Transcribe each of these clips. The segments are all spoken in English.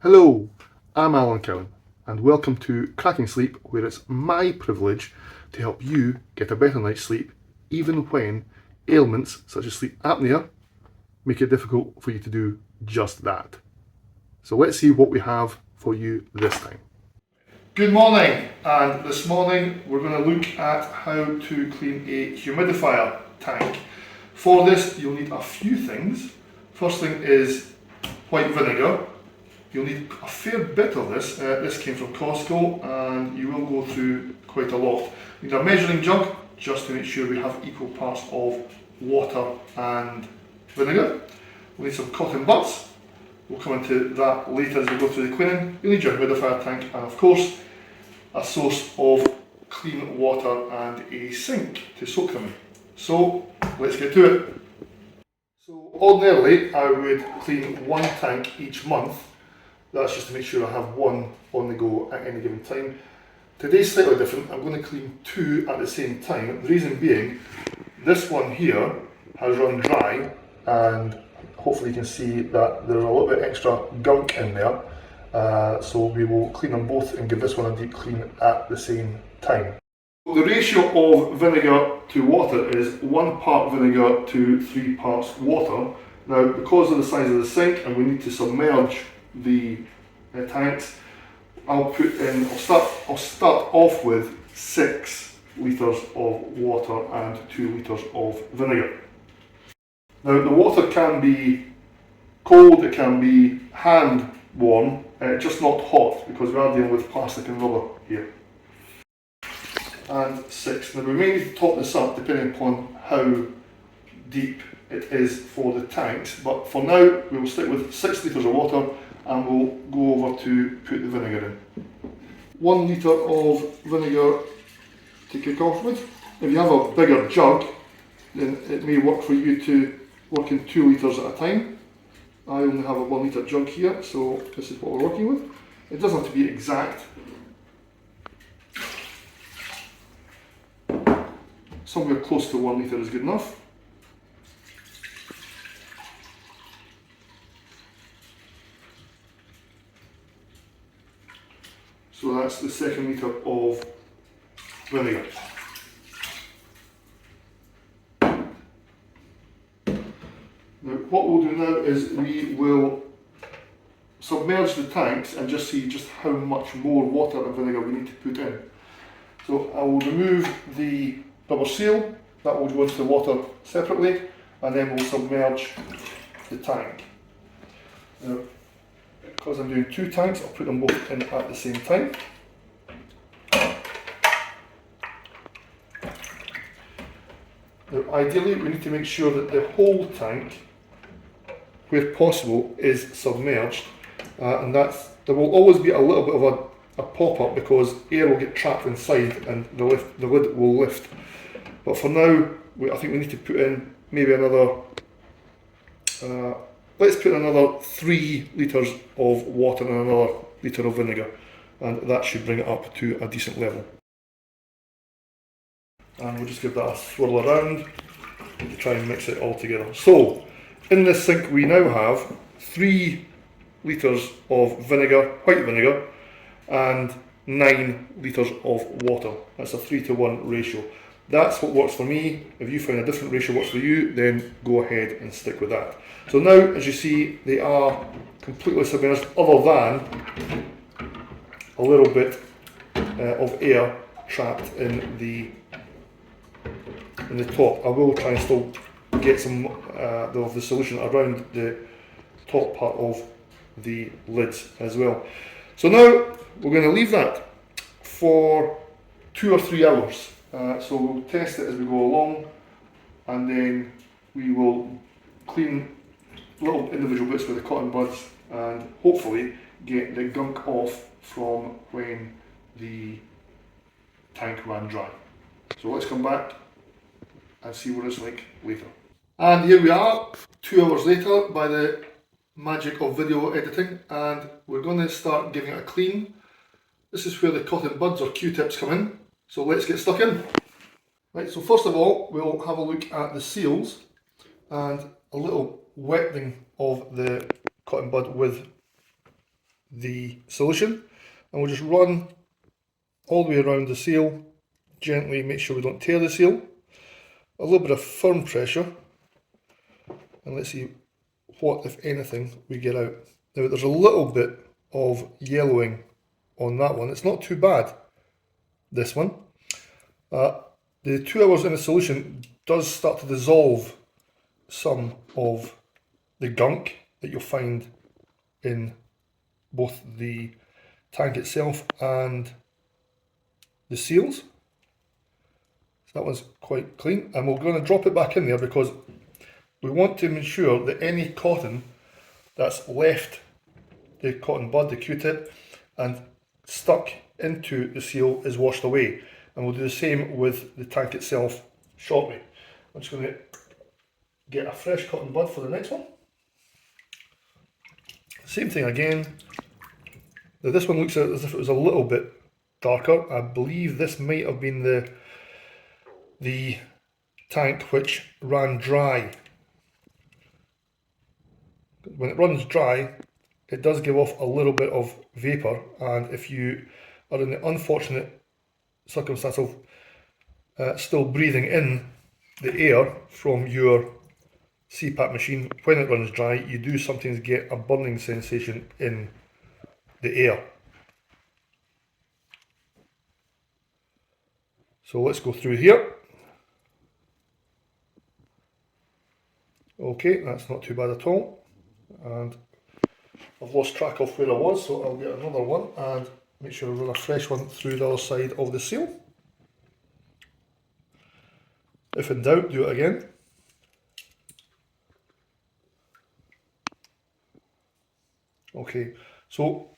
Hello, I'm Alan Cowan, and welcome to Cracking Sleep, where it's my privilege to help you get a better night's sleep, even when ailments such as sleep apnea make it difficult for you to do just that. So let's see what we have for you this time. Good morning, and this morning we're going to look at how to clean a humidifier tank. For this you'll need a few things. First thing is white vinegar. You'll need a fair bit of this. This came from Costco and you will go through quite a lot. You need a measuring jug just to make sure we have equal parts of water and vinegar. We'll need some cotton buds. We'll come into that later as we go through the cleaning. You'll need your humidifier tank and of course a source of clean water and a sink to soak them in. So let's get to it. So ordinarily I would clean one tank each month. That's just to make sure I have one on the go at any given time. Today's slightly different. I'm going to clean two at the same time. The reason being, this one here has run dry and hopefully you can see that there's a little bit extra gunk in there. So we will clean them both and give this one a deep clean at the same time. The ratio of vinegar to water is 1 part vinegar to 3 parts water. Now because of the size of the sink and we need to submerge the tanks, I'll start off with 6 litres of water and 2 litres of vinegar. Now the water can be cold, it can be hand warm, just not hot because we are dealing with plastic and rubber here. And 6. Now we may need to top this up depending upon how deep it is for the tanks, but for now we will stick with 6 litres of water and we'll go over to put the vinegar in. 1 litre of vinegar to kick off with. If you have a bigger jug, then it may work for you to work in 2 litres at a time. I only have a 1 litre jug here, so this is what we're working with. It doesn't have to be exact. Somewhere close to 1 litre is good enough. So that's the 2nd litre of vinegar. Now what we'll do now is we will submerge the tanks and just see just how much more water and vinegar we need to put in. So I will remove the rubber seal, that will go into the water separately, and then we'll submerge the tank. Now, because I'm doing 2 tanks, I'll put them both in at the same time. Now, ideally, we need to make sure that the whole tank, where possible, is submerged, and there will always be a little bit of a pop-up because air will get trapped inside and the lid will lift. But for now, I think we need to put in maybe another, let's put another 3 litres of water and another litre of vinegar, and that should bring it up to a decent level. And we'll just give that a swirl around to try and mix it all together. So, in this sink we now have 3 litres of vinegar, white vinegar, and 9 litres of water. That's a 3-to-1 ratio. That's what works for me. If you find a different ratio works for you, then go ahead and stick with that. So now, as you see, they are completely submerged, other than a little bit of air trapped in the top. I will try and still get some of the solution around the top part of the lids as well. So now we're going to leave that for 2 or 3 hours. So we'll test it as we go along, and then we will clean little individual bits with the cotton buds and hopefully get the gunk off from when the tank ran dry. So let's come back and see what it's like later. And here we are, 2 hours later, by the magic of video editing, and we're going to start giving it a clean. This is where the cotton buds or Q-tips come in. So let's get stuck in. Right, so first of all, we'll have a look at the seals and a little wetting of the cotton bud with the solution, and we'll just run all the way around the seal, gently make sure we don't tear the seal. A little bit of firm pressure, and let's see what, if anything, we get out. Now there's a little bit of yellowing on that one. It's not too bad, this one. The 2 hours in the solution does start to dissolve some of the gunk that you'll find in both the tank itself and the seals. So that one's quite clean, and we're going to drop it back in there because we want to ensure that any cotton that's left the cotton bud, the Q-tip, and stuck into the seal is washed away. And we'll do the same with the tank itself shortly. I'm just going to get a fresh cotton bud for the next one. Same thing again. Now this one looks as if it was a little bit darker. I believe this might have been the tank which ran dry. When it runs dry, it does give off a little bit of vapour, and if you are in the unfortunate circumstance of still breathing in the air from your CPAP machine, when it runs dry, you do sometimes get a burning sensation in the air. So let's go through here. Okay, that's not too bad at all. And I've lost track of where I was, so I'll get another one and make sure I run a fresh one through the other side of the seal. If in doubt, do it again. Okay, so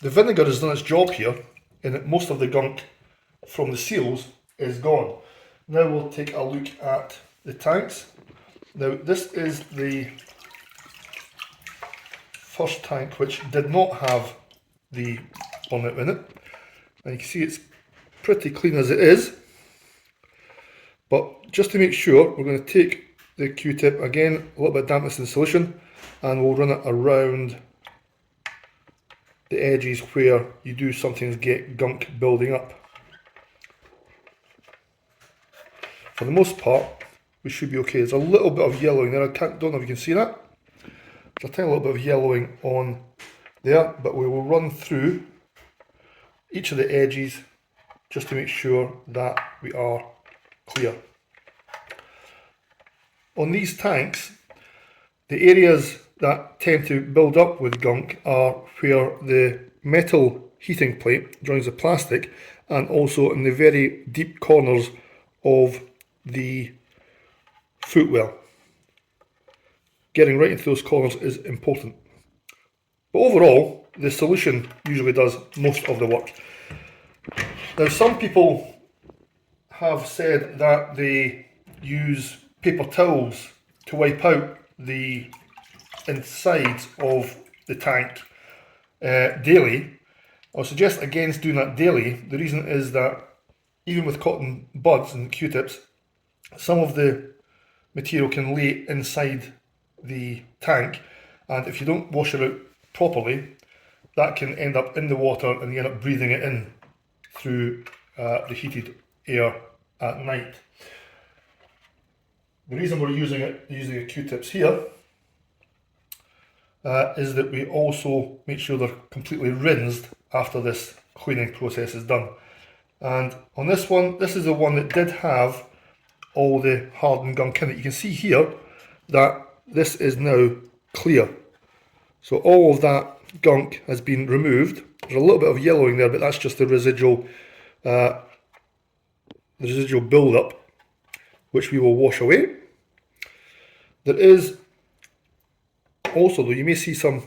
the vinegar has done its job here, in that most of the gunk from the seals is gone. Now we'll take a look at the tanks. Now this is the first tank which did not have the bonnet in it, and you can see it's pretty clean as it is, but just to make sure, we're going to take the Q-tip again, a little bit of dampness in solution, and we'll run it around the edges where you do sometimes get gunk building up. For the most part, we should be okay. There's a little bit of yellowing there. Don't know if you can see that. There's a tiny little bit of yellowing on there, but we will run through each of the edges just to make sure that we are clear. On these tanks, the areas that tend to build up with gunk are where the metal heating plate joins the plastic, and also in the very deep corners of the footwell. Getting right into those corners is important. But overall, the solution usually does most of the work. Now, some people have said that they use paper towels to wipe out the insides of the tank daily. I'll suggest against doing that daily. The reason is that even with cotton buds and Q-tips, some of the material can lay inside the tank, and if you don't wash it out properly, that can end up in the water and you end up breathing it in through the heated air at night. The reason we're using the Q-tips here is that we also make sure they're completely rinsed after this cleaning process is done. And on this one, this is the one that did have all the hardened gunk in it. You can see here that this is now clear. So all of that gunk has been removed. There's a little bit of yellowing there, but that's just the residual build-up, which we will wash away. There is also, though, you may see some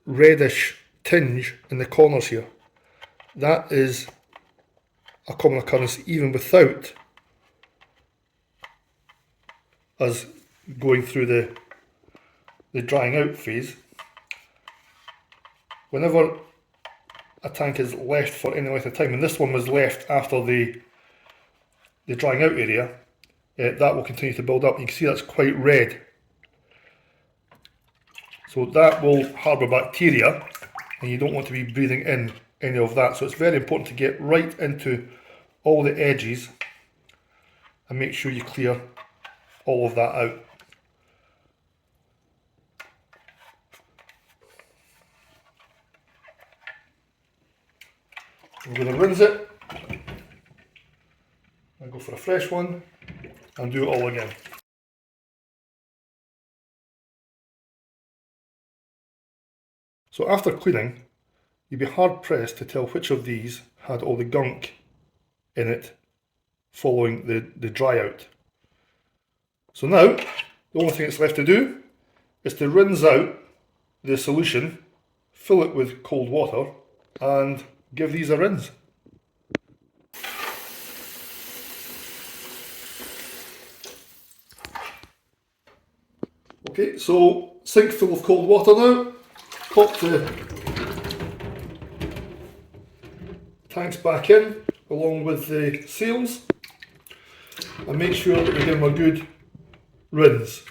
reddish tinge in the corners here. That is a common occurrence even without us going through the drying out phase. Whenever a tank is left for any length of time, and this one was left after the drying out area, that will continue to build up. You can see that's quite red. So that will harbour bacteria, and you don't want to be breathing in any of that. So it's very important to get right into all the edges and make sure you clear all of that out. I'm going to rinse it and go for a fresh one and do it all again. So after cleaning, you'd be hard pressed to tell which of these had all the gunk in it following the dry out. So now, the only thing that's left to do is to rinse out the solution, fill it with cold water, and give these a rinse. Okay, so sink full of cold water now. Pop the tanks back in along with the seals and make sure that we give them a good rinse.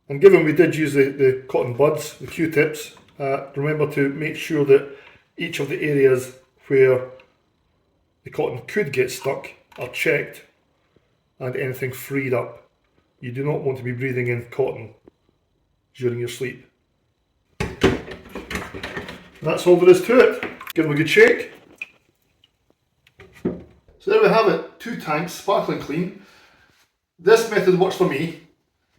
And given we did use the cotton buds, the Q-tips, remember to make sure that each of the areas where the cotton could get stuck are checked and anything freed up. You do not want to be breathing in cotton during your sleep. That's all there is to it. Give them a good shake. So there we have it, 2 tanks, sparkling clean. This method works for me.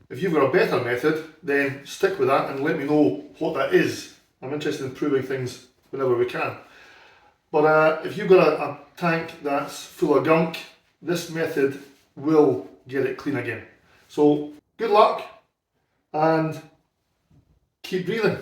If you've got a better method, then stick with that and let me know what that is. I'm interested in proving things whenever we can. But if you've got a tank that's full of gunk, this method will get it clean again. So good luck and keep breathing.